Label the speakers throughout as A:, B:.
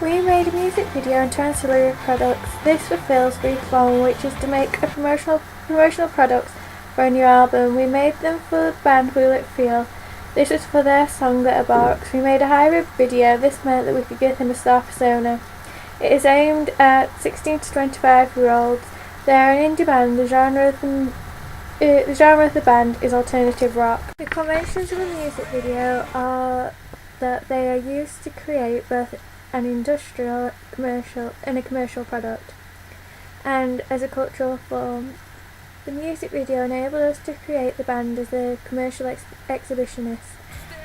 A: We made a music video and ancillary products. This fulfills brief goal, which is to make a promotional products for a new album. We made them for the band Will It Feel. This was for their song Letterbox. We made a hybrid video. This meant that we could give them a star persona. It is aimed at 16 to 25-year-olds. They are an indie band. The genre of the band is alternative rock. The conventions of a music video are that they are used to create both an industrial, commercial, and a commercial product, and as a cultural form. The music video enabled us to create the band as a commercial exhibitionist.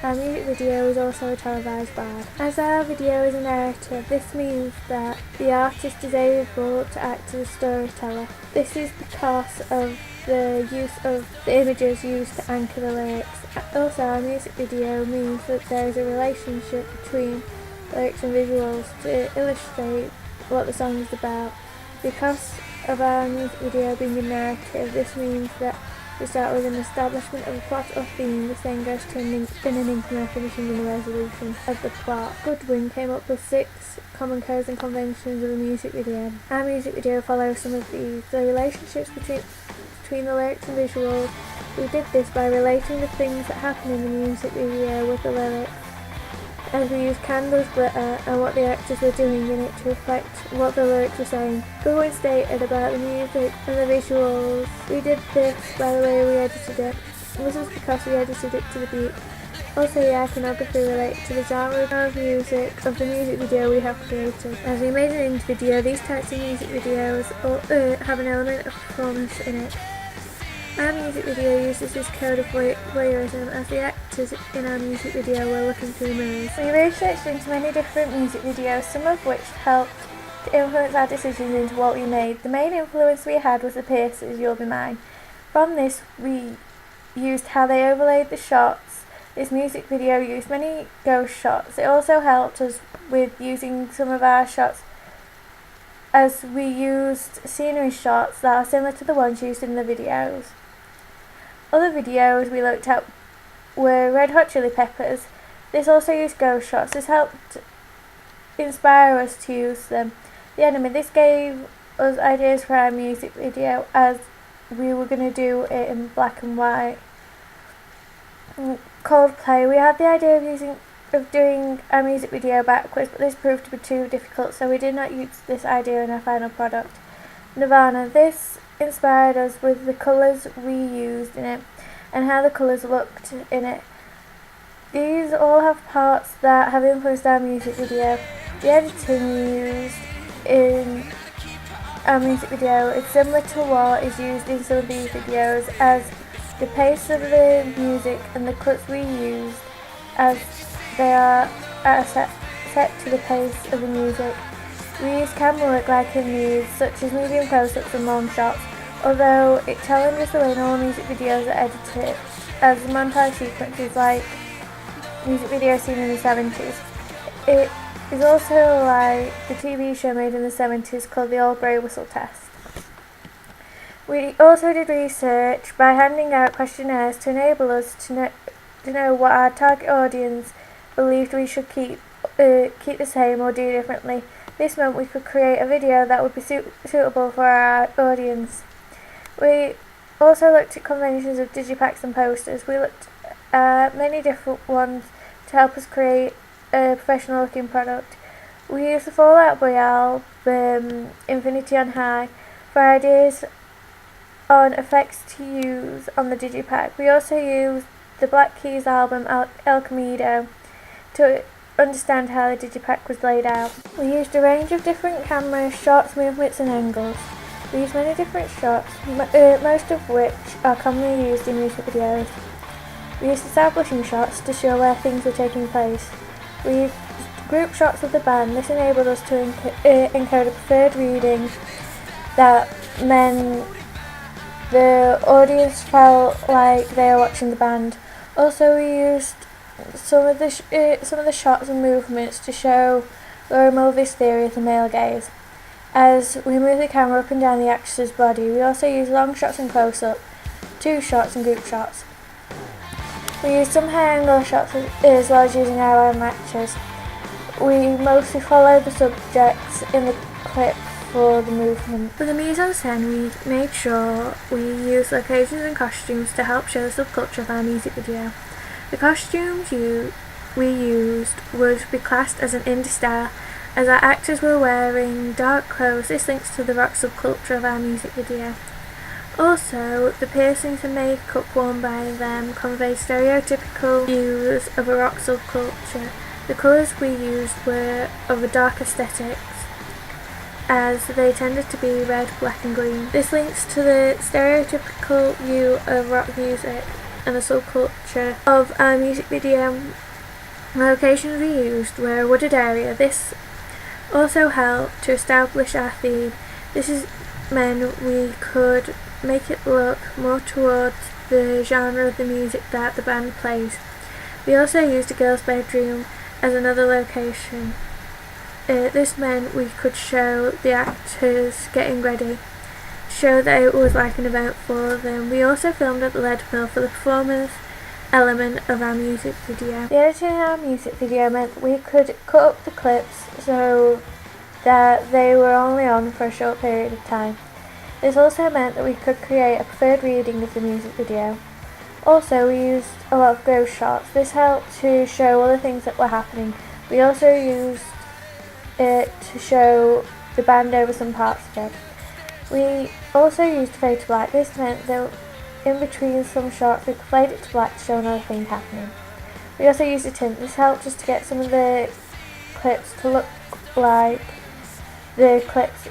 A: Our music video is also a televised bard. As our video is a narrative, this means that the artist is able to act as a storyteller. This is because of the use of the images used to anchor the lyrics. Also, our music video means that there is a relationship between lyrics and visuals to illustrate what the song is about. Because of our music video being a narrative, this means that we start with an establishment of a plot or theme. This then goes to an increment, finishing in the resolution of the plot. Goodwin came up with 6 common codes and conventions of a music video. Our music video follows some of these. The relationships between the lyrics and visuals. We did this by relating the things that happen in the music video with the lyrics, as we used candles, glitter, and what the actors were doing in it to reflect what the lyrics were saying. Goodwin stated about the music and the visuals. We did this by the way we edited it. This was because we edited it to the beat. Also, the iconography related to the genre of music of the music video we have created. As we made an indie video, these types of music videos have an element of performance in it. Our music video uses this code of voyeurism, as the actors in our music video were looking through mirrors. We researched into many different music videos, some of which helped to influence our decisions into what we made. The main influence we had was the Pierces, You'll Be Mine. From this, we used how they overlaid the shots. This music video used many ghost shots. It also helped us with using some of our shots, as we used scenery shots that are similar to the ones used in the videos. Other videos we looked at were Red Hot Chili Peppers. This also used ghost shots. This helped inspire us to use them. The Enemy. This gave us ideas for our music video, as we were going to do it in black and white. Coldplay. We had the idea of doing our music video backwards, but this proved to be too difficult, so we did not use this idea in our final product. Nirvana. This inspired us with the colours we used in it and how the colours looked in it. These all have parts that have influenced our music video. The editing we used in our music video is similar to what is used in some of these videos, as the pace of the music and the cuts we used, as they are set to the pace of the music. We use camera work like in these, such as medium close-ups and long shots, although it challenges the way normal music videos are edited, as montage sequences like music videos seen in the 70s. It is also like the TV show made in the 70s called The Old Grey Whistle Test. We also did research by handing out questionnaires to enable us to know what our target audience believed we should keep the same or do differently. This meant we could create a video that would be suitable for our audience. We also looked at conventions of digipacks and posters. We looked at many different ones to help us create a professional looking product. We used the Fall Out Boy album, Infinity on High, for ideas on effects to use on the digipack. We also used the Black Keys album, El Camino, to understand how the digipack was laid out. We used a range of different camera shots, movements and angles. We used many different shots, most of which are commonly used in music videos. We used establishing shots to show where things were taking place. We used group shots of the band. This enabled us to encode a preferred reading that meant the audience felt like they were watching the band. Also, we used some of the shots and movements to show Laura Mulvey's theory of the male gaze. As we move the camera up and down the actress's body, we also use long shots and close-up, 2 shots and group shots. We used some high angle shots as well as using our own matches. we mostly follow the subjects in the clip for the movement. For the mise-en-scène, we made sure we used locations and costumes to help show the subculture of our music video. The costumes we used would be classed as an indie style, as our actors were wearing dark clothes. This links to the rock subculture of our music video. Also, the piercings and makeup worn by them convey stereotypical views of a rock subculture. The colours we used were of a dark aesthetic, as they tended to be red, black and green. This links to the stereotypical view of rock music and the subculture of our music video. The locations we used were a wooded area. This also helped to establish our theme. This meant we could make it look more towards the genre of the music that the band plays. We also used a girl's bedroom as another location. This meant we could show the actors getting ready, show that it was like an event for them. We also filmed at the lead mill for the performance element of our music video. The editing in our music video meant that we could cut up the clips so that they were only on for a short period of time. This also meant that we could create a preferred reading of the music video. Also, we used a lot of ghost shots. This helped to show all the things that were happening. We also used it to show the band over some parts of it. We also used fade to black. This meant that in between some shots we could fade it to black to show another thing happening. We also used a tint. This helped us to get some of the clips to look like the clips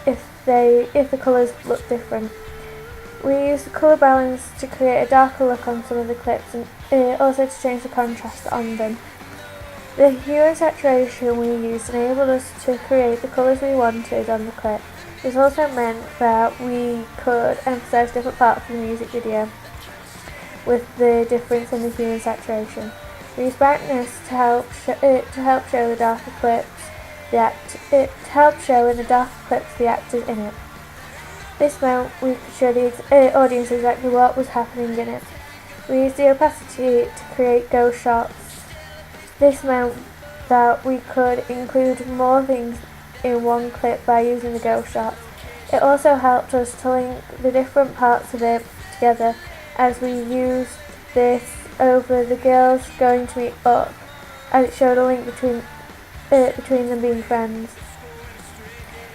A: if the colours look different. We used the colour balance to create a darker look on some of the clips and also to change the contrast on them. The hue and saturation we used enabled us to create the colours we wanted on the clip. This also meant that we could emphasise different parts of the music video with the difference in the hue and saturation. We used brightness to help show the darker clips. To help show in the darker clips the actors in it. This meant we could show the audience exactly what was happening in it. We used the opacity to create ghost shots. This meant that we could include more things in one clip by using the ghost shots. It also helped us to link the different parts of it together, as we used this over the girls going to meet up, as it showed a link between them being friends.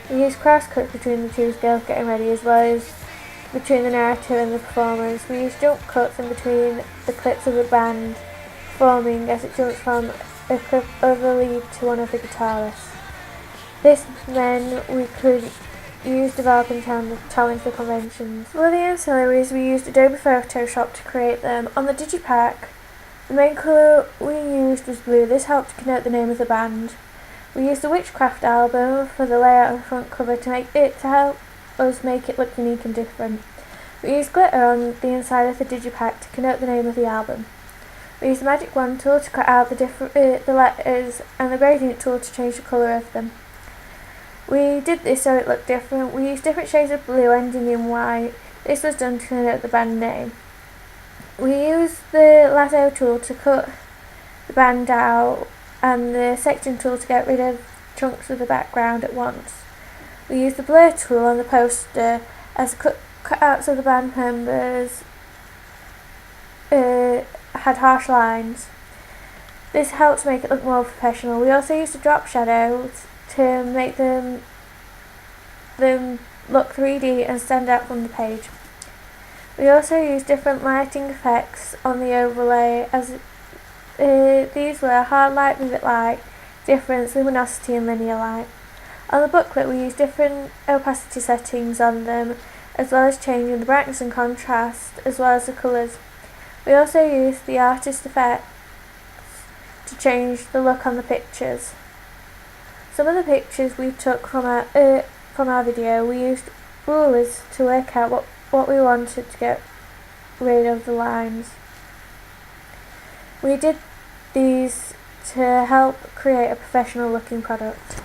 A: We used cross cuts between the two girls getting ready, as well as between the narrative and the performers. We used jump cuts in between the clips of the band forming, as it jumps from a clip of the lead to one of the guitarists. This meant we could use developing challenge the conventions. For the ancillaries, we used Adobe Photoshop to create them. On the digipack, the main colour we used was blue. This helped to connote the name of the band. We used the Witchcraft album for the layout of the front cover to help us make it look unique and different. We used glitter on the inside of the digipack to connote the name of the album. We used the Magic Wand tool to cut out the letters and the gradient tool to change the colour of them. We did this so it looked different. We used different shades of blue ending in white. This was done to connote the band name. We used the lasso tool to cut the band out and the section tool to get rid of chunks of the background at once. We used the blur tool on the poster as cutouts of the band members had harsh lines. This helped to make it look more professional. We also used the drop shadows to make them look 3D and stand out from the page. We also used different lighting effects on the overlay, as these were hard light, vivid light, difference, luminosity and linear light. On the booklet we used different opacity settings on them, as well as changing the brightness and contrast, as well as the colours. We also used the artist effects to change the look on the pictures. Some of the pictures we took from our video, we used rulers to work out what we wanted to get rid of the lines. We did these to help create a professional looking product.